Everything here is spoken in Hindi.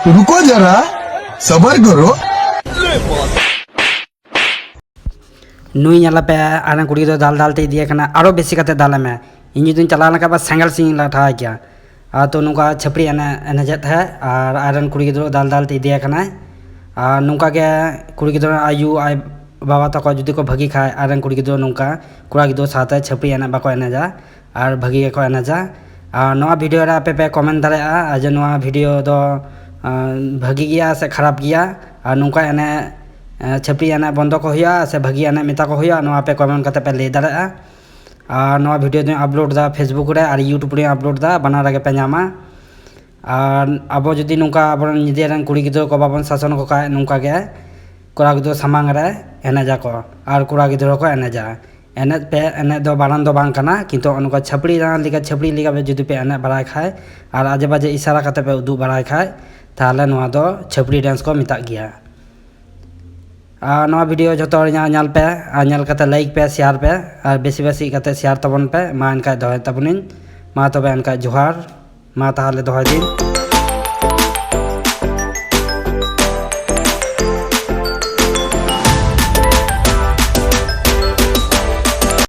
रुको जरा सबर करो नुई पे आने कुड़ी दो दाल दालते दिए खाना आरो बेसी काते दाल में इन जुदी चला लगा बस सेंगल सिंह लाठा क्या तो नुका छपड़ी एनेजत है और आरन कुड़ी गिद्रो दाल दालते दिए खाना नुका के कुड़ी गिद्रो आयु आय बाबा तक जुदी को भगी खाए आरन कुड़ी गिद्रो नुका कुड़ा गिद्रो साथे छपड़ी एने बाको एनेजा और भगी को एनेजा नवा वीडियो रे पे कमेंट दारे आज नवा वीडियो दो भगी गया से खराब गया और नुका एने छपड़ी एने बंद को हुआ से भगी एने मेता को हुआ नवा पे कमेंट करते पे ले दाड़ा और नवा वीडियो दो अपलोड दा फेसबुक रे और यूट्यूब रे अपलोड दा बना रगे पे नामा और अब जुदी नुका अब निजेरन कुड़ी गिद्रो को बाबन शासन को का नुका के कोड़ा गिद्रो सामांग रे एनेजा को और कोड़ा गिद्रो को एनेजा एने पे एने दो बारान दो बांग कना किंतु उनका छपड़ी छपड़ी लिगा पे जुदी पे एने बड़ाई खाए और आजे बाजे इशारा करते पे उदू बड़ाई खाए ताहले नवा दो छपड़ी डांस को मिता गया नवा वीडियो जो नाल पे नाल कते लाइक पे शेयर पे और बेसी बेसी कते शेयर तबन पे मा इनका दोहे तबनिन मा तबे इनका जोहार मा ताहले दोहे दिन